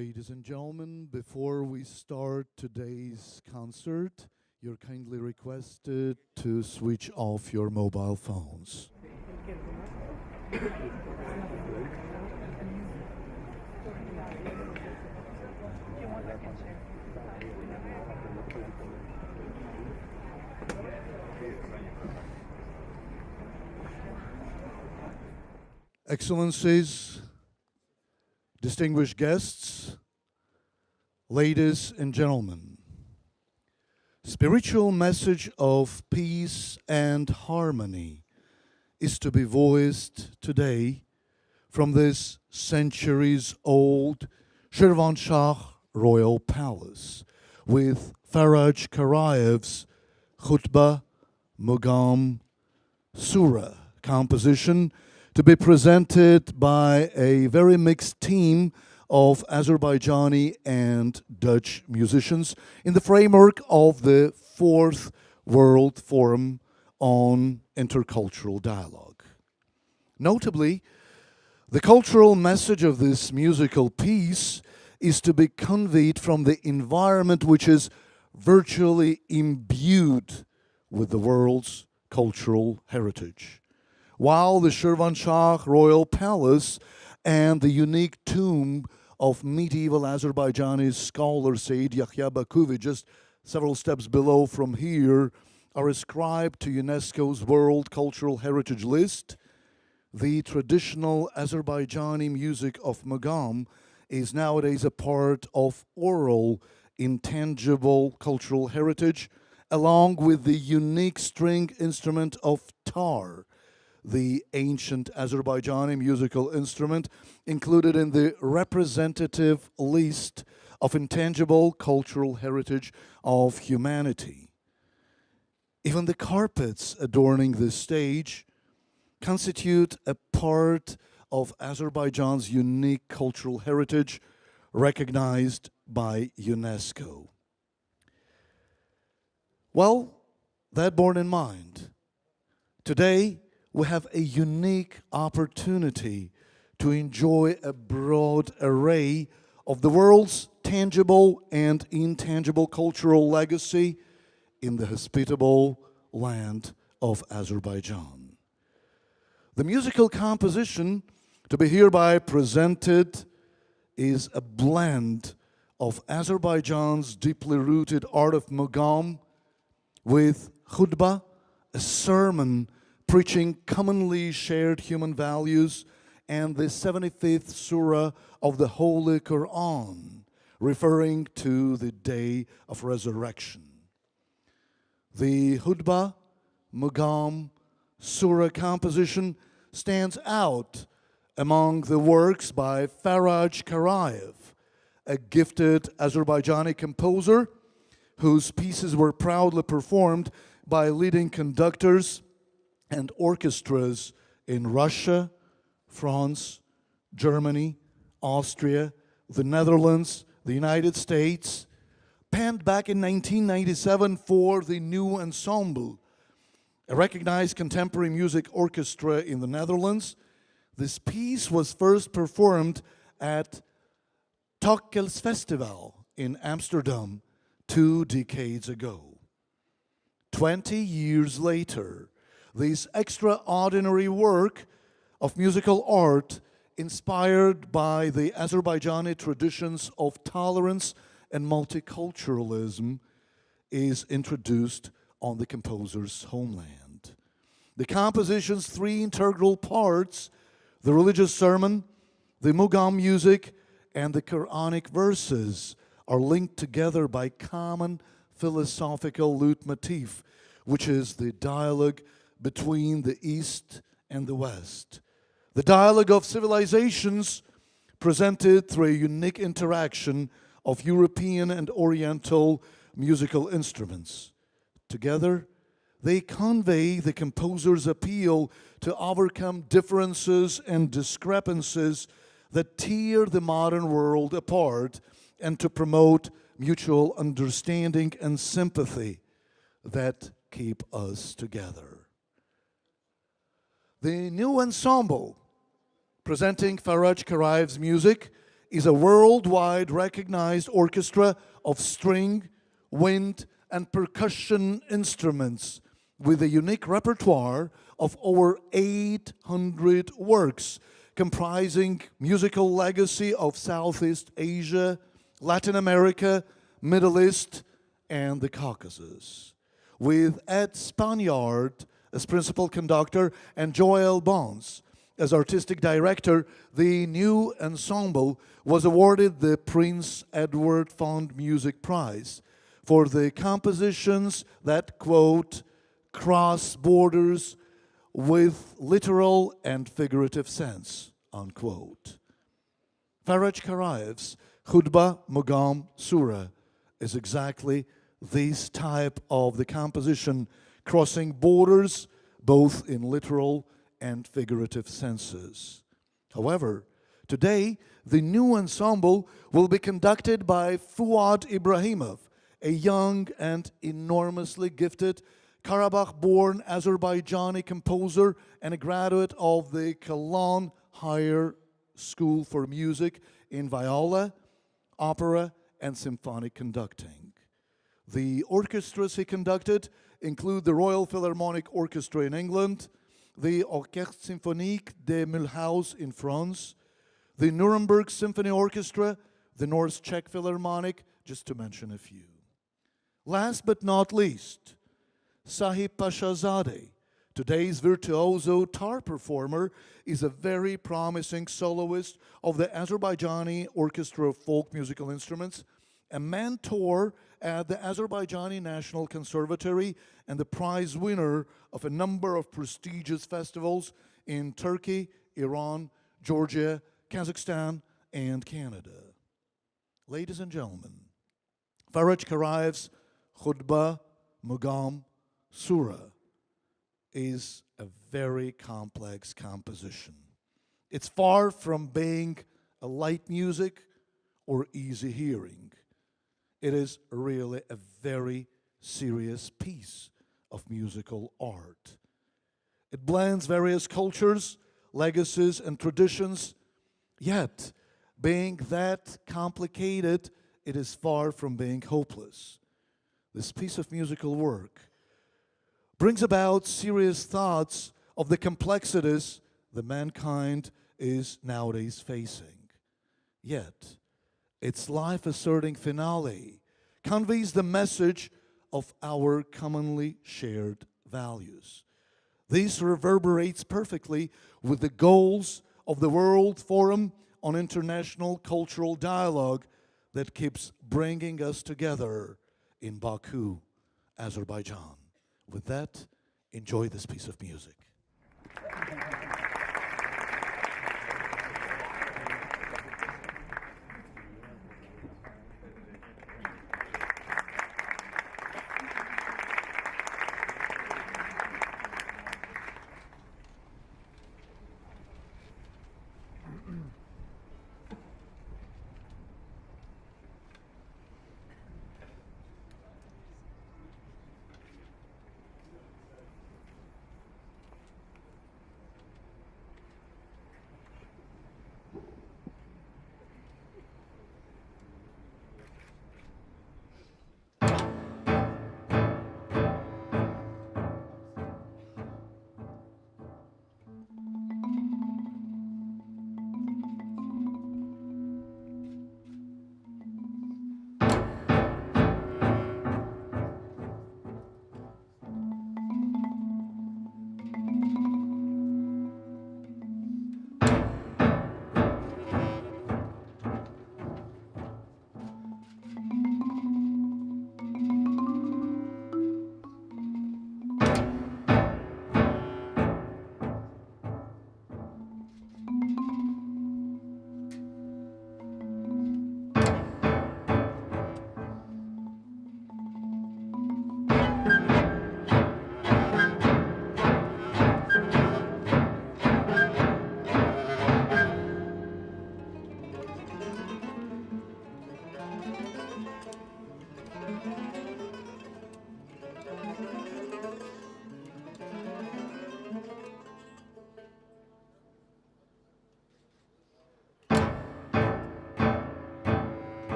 Ladies and gentlemen, before we start today's concert, you're kindly requested to switch off your mobile phones. Excellencies, distinguished guests, ladies and gentlemen, spiritual message of peace and harmony is to be voiced today from this centuries-old Shirvanshah royal palace with Faradzh Karaev's Khutba, mugham, surah composition to be presented by a very mixed team of Azerbaijani and Dutch musicians in the framework of the Fourth World Forum on Intercultural Dialogue. Notably, the cultural message of this musical piece is to be conveyed from the environment which is virtually imbued with the world's cultural heritage. While the Shirvanshah royal palace and the unique tomb of medieval Azerbaijani scholar Sayyid Yahya Baku, just several steps below from here, are ascribed to UNESCO's World Cultural Heritage List, the traditional Azerbaijani music of mugham is nowadays a part of oral, intangible cultural heritage, along with the unique string instrument of tar, the ancient Azerbaijani musical instrument included in the representative list of intangible cultural heritage of humanity. Even the carpets adorning this stage constitute a part of Azerbaijan's unique cultural heritage recognized by UNESCO. Well, that borne in mind, today we have a unique opportunity to enjoy a broad array of the world's tangible and intangible cultural legacy in the hospitable land of Azerbaijan. The musical composition to be hereby presented is a blend of Azerbaijan's deeply rooted art of mugham with khutba, a sermon preaching commonly shared human values, and the 75th surah of the Holy Quran, referring to the day of resurrection. The khutba, mugham, surah composition stands out among the works by Faradzh Karaev, a gifted Azerbaijani composer whose pieces were proudly performed by leading conductors and orchestras in Russia, France, Germany, Austria, the Netherlands, the United States, penned back in 1997 for the New Ensemble, a recognized contemporary music orchestra in the Netherlands. This piece was first performed at Tokkels Festival in Amsterdam 2 decades ago. 20 years later, this extraordinary work of musical art, inspired by the Azerbaijani traditions of tolerance and multiculturalism, is introduced on the composer's homeland. The composition's three integral parts, the religious sermon, the mugham music, and the Quranic verses, are linked together by common philosophical leitmotif, which is the dialogue between the East and the West. The dialogue of civilizations presented through a unique interaction of European and Oriental musical instruments. Together, they convey the composer's appeal to overcome differences and discrepancies that tear the modern world apart and to promote mutual understanding and sympathy that keep us together. The New Ensemble, presenting Faradzh Karaev's music, is a worldwide recognized orchestra of string, wind, and percussion instruments with a unique repertoire of over 800 works comprising musical legacy of Southeast Asia, Latin America, Middle East, and the Caucasus. With Ed Spaniard as principal conductor and Joel Bons as artistic director, the new ensemble was awarded the Prince Edward Fund Music Prize for the compositions that, quote, cross borders with literal and figurative sense, unquote. Faradzh Karaev's Khutba, mugham, surah is exactly this type of the composition, crossing borders both in literal and figurative senses. However, today the new ensemble will be conducted by Fuad Ibrahimov, a young and enormously gifted Karabakh-born Azerbaijani composer and a graduate of the Cologne Higher School for Music in viola, opera, and symphonic conducting. The orchestras he conducted include the Royal Philharmonic Orchestra in England, the Orchestre Symphonique de Mulhouse in France, the Nuremberg Symphony Orchestra, the North Czech Philharmonic, just to mention a few. Last but not least, Sahib Pashazadeh, today's virtuoso tar performer, is a very promising soloist of the Azerbaijani Orchestra of Folk Musical Instruments, a mentor at the Azerbaijani National Conservatory, and the prize winner of a number of prestigious festivals in Turkey, Iran, Georgia, Kazakhstan, and Canada. Ladies and gentlemen, Faradzh Karaev's Khutba, mugham, surah is a very complex composition. It's far from being a light music or easy hearing. It is really a very serious piece of musical art. It blends various cultures, legacies, and traditions, yet, being that complicated, it is far from being hopeless. This piece of musical work brings about serious thoughts of the complexities that mankind is nowadays facing. Yet, its life-asserting finale conveys the message of our commonly shared values. This reverberates perfectly with the goals of the World Forum on International Cultural Dialogue that keeps bringing us together in Baku, Azerbaijan. With that, enjoy this piece of music.